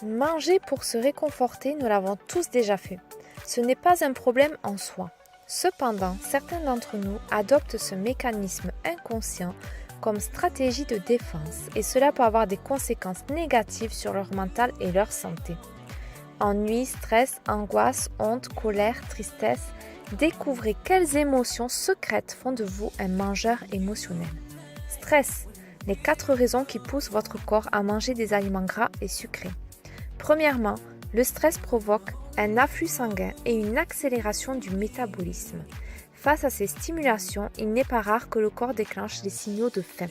Manger pour se réconforter, nous l'avons tous déjà fait. Ce n'est pas un problème en soi. Cependant, certains d'entre nous adoptent ce mécanisme inconscient comme stratégie de défense et cela peut avoir des conséquences négatives sur leur mental et leur santé. Ennui, stress, angoisse, honte, colère, tristesse, découvrez quelles émotions secrètes font de vous un mangeur émotionnel. Stress, les 4 raisons qui poussent votre corps à manger des aliments gras et sucrés. Premièrement, le stress provoque un afflux sanguin et une accélération du métabolisme. Face à ces stimulations, il n'est pas rare que le corps déclenche des signaux de faim.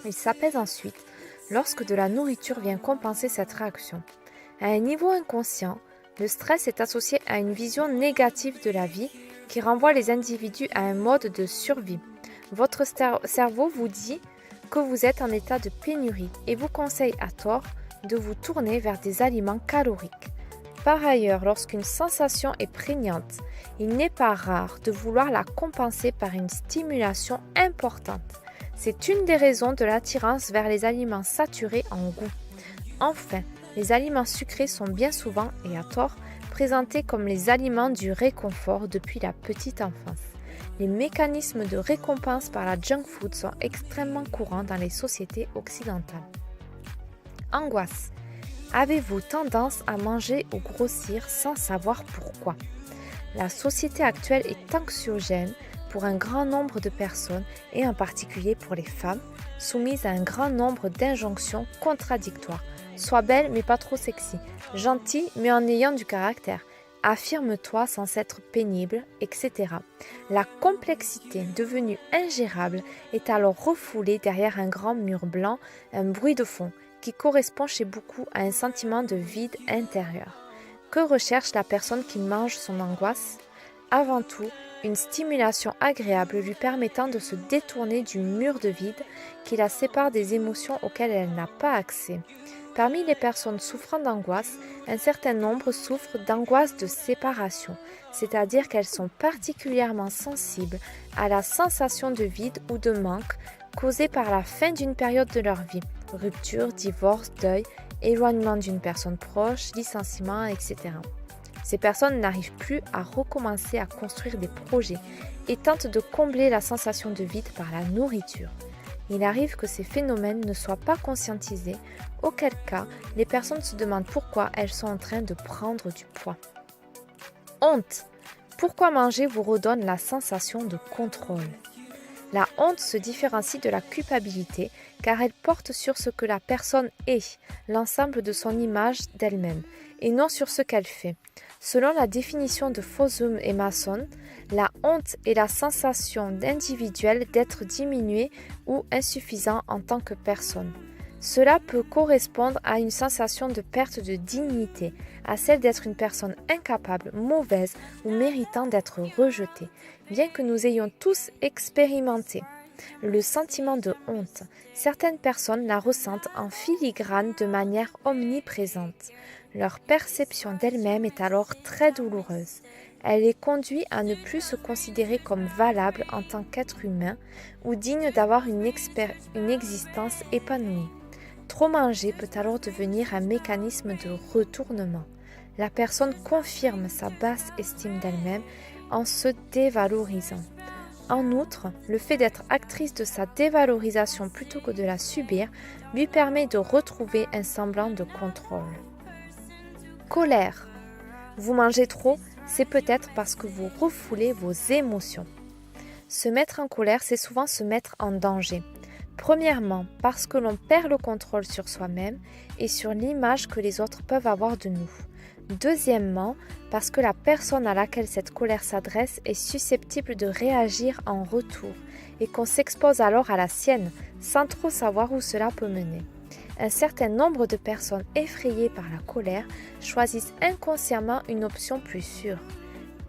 Il s'apaise ensuite lorsque de la nourriture vient compenser cette réaction. À un niveau inconscient, le stress est associé à une vision négative de la vie qui renvoie les individus à un mode de survie. Votre cerveau vous dit que vous êtes en état de pénurie et vous conseille à tort de vous tourner vers des aliments caloriques. Par ailleurs, lorsqu'une sensation est prégnante, il n'est pas rare de vouloir la compenser par une stimulation importante. C'est une des raisons de l'attirance vers les aliments saturés en goût. Enfin, les aliments sucrés sont bien souvent, et à tort, présentés comme les aliments du réconfort depuis la petite enfance. Les mécanismes de récompense par la junk food sont extrêmement courants dans les sociétés occidentales. Angoisse. Avez-vous tendance à manger ou grossir sans savoir pourquoi? La société actuelle est anxiogène pour un grand nombre de personnes et en particulier pour les femmes, soumises à un grand nombre d'injonctions contradictoires. Sois belle mais pas trop sexy, gentille mais en ayant du caractère, affirme-toi sans être pénible, etc. La complexité devenue ingérable est alors refoulée derrière un grand mur blanc, un bruit de fond, qui correspond chez beaucoup à un sentiment de vide intérieur. Que recherche la personne qui mange son angoisse? Avant tout, une stimulation agréable lui permettant de se détourner du mur de vide qui la sépare des émotions auxquelles elle n'a pas accès. Parmi les personnes souffrant d'angoisse, un certain nombre souffrent d'angoisse de séparation, c'est-à-dire qu'elles sont particulièrement sensibles à la sensation de vide ou de manque causée par la fin d'une période de leur vie. Rupture, divorce, deuil, éloignement d'une personne proche, licenciement, etc. Ces personnes n'arrivent plus à recommencer à construire des projets et tentent de combler la sensation de vide par la nourriture. Il arrive que ces phénomènes ne soient pas conscientisés, auquel cas les personnes se demandent pourquoi elles sont en train de prendre du poids. Honte. Pourquoi manger vous redonne la sensation de contrôle? La honte se différencie de la culpabilité car elle porte sur ce que la personne est, l'ensemble de son image d'elle-même, et non sur ce qu'elle fait. Selon la définition de Fossum et Mason, la honte est la sensation individuelle d'être diminué ou insuffisant en tant que personne. Cela peut correspondre à une sensation de perte de dignité, à celle d'être une personne incapable, mauvaise ou méritant d'être rejetée, bien que nous ayons tous expérimenté le sentiment de honte. Certaines personnes la ressentent en filigrane de manière omniprésente. Leur perception d'elle-même est alors très douloureuse. Elle les conduit à ne plus se considérer comme valable en tant qu'être humain ou digne d'avoir une existence épanouie. Trop manger peut alors devenir un mécanisme de retournement. La personne confirme sa basse estime d'elle-même en se dévalorisant. En outre, le fait d'être actrice de sa dévalorisation plutôt que de la subir lui permet de retrouver un semblant de contrôle. Colère. Vous mangez trop, c'est peut-être parce que vous refoulez vos émotions. Se mettre en colère, c'est souvent se mettre en danger. Premièrement, parce que l'on perd le contrôle sur soi-même et sur l'image que les autres peuvent avoir de nous. Deuxièmement, parce que la personne à laquelle cette colère s'adresse est susceptible de réagir en retour et qu'on s'expose alors à la sienne sans trop savoir où cela peut mener. Un certain nombre de personnes effrayées par la colère choisissent inconsciemment une option plus sûre,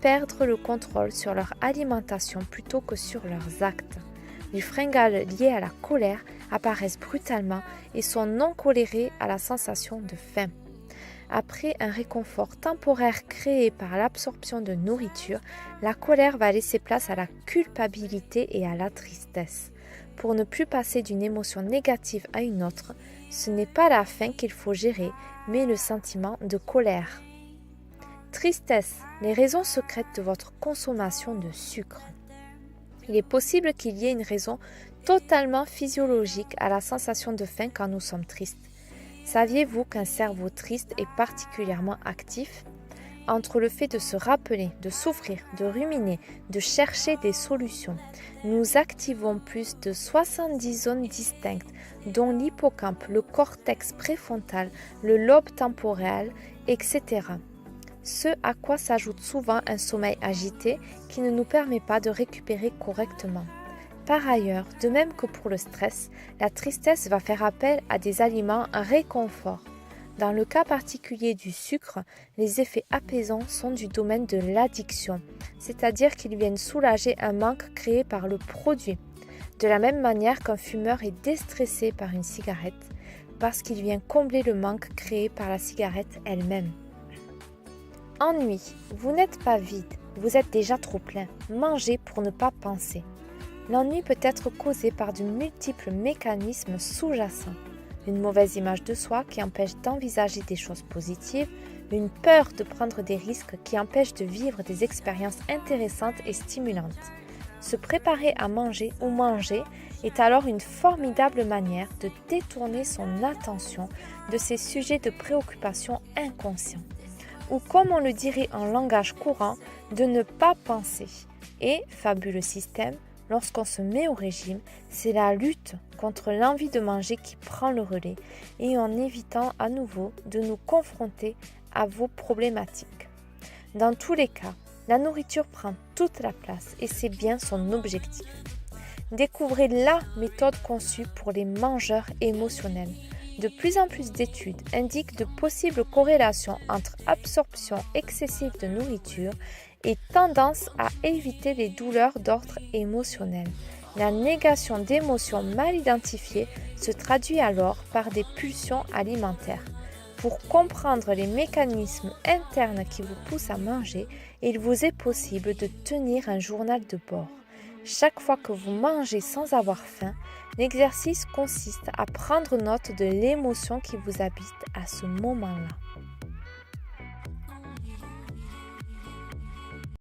perdre le contrôle sur leur alimentation plutôt que sur leurs actes. Les fringales liées à la colère apparaissent brutalement et sont non colérées à la sensation de faim. Après un réconfort temporaire créé par l'absorption de nourriture, la colère va laisser place à la culpabilité et à la tristesse. pour ne plus passer d'une émotion négative à une autre, ce n'est pas la faim qu'il faut gérer, mais le sentiment de colère. Tristesse, les raisons secrètes de votre consommation de sucre. Il est possible qu'il y ait une raison totalement physiologique à la sensation de faim quand nous sommes tristes. Saviez-vous qu'un cerveau triste est particulièrement actif ? Entre le fait de se rappeler, de souffrir, de ruminer, de chercher des solutions, nous activons plus de 70 zones distinctes, dont l'hippocampe, le cortex préfrontal, le lobe temporel, etc. Ce à quoi s'ajoute souvent un sommeil agité qui ne nous permet pas de récupérer correctement. Par ailleurs, de même que pour le stress, la tristesse va faire appel à des aliments réconfort. Dans le cas particulier du sucre, les effets apaisants sont du domaine de l'addiction, c'est-à-dire qu'ils viennent soulager un manque créé par le produit. De la même manière qu'un fumeur est déstressé par une cigarette, parce qu'il vient combler le manque créé par la cigarette elle-même. Ennui, vous n'êtes pas vide, vous êtes déjà trop plein. Mangez pour ne pas penser. L'ennui peut être causé par de multiples mécanismes sous-jacents. Une mauvaise image de soi qui empêche d'envisager des choses positives, une peur de prendre des risques qui empêche de vivre des expériences intéressantes et stimulantes. Se préparer à manger ou manger est alors une formidable manière de détourner son attention de ces sujets de préoccupation inconscients. Ou comme on le dirait en langage courant, de ne pas penser. Et, fabuleux système, lorsqu'on se met au régime, c'est la lutte contre l'envie de manger qui prend le relais et en évitant à nouveau de nous confronter à vos problématiques. Dans tous les cas, la nourriture prend toute la place et c'est bien son objectif. Découvrez la méthode conçue pour les mangeurs émotionnels. De plus en plus d'études indiquent de possibles corrélations entre absorption excessive de nourriture et tendance à éviter les douleurs d'ordre émotionnel. La négation d'émotions mal identifiées se traduit alors par des pulsions alimentaires. Pour comprendre les mécanismes internes qui vous poussent à manger, il vous est possible de tenir un journal de bord. Chaque fois que vous mangez sans avoir faim, l'exercice consiste à prendre note de l'émotion qui vous habite à ce moment-là.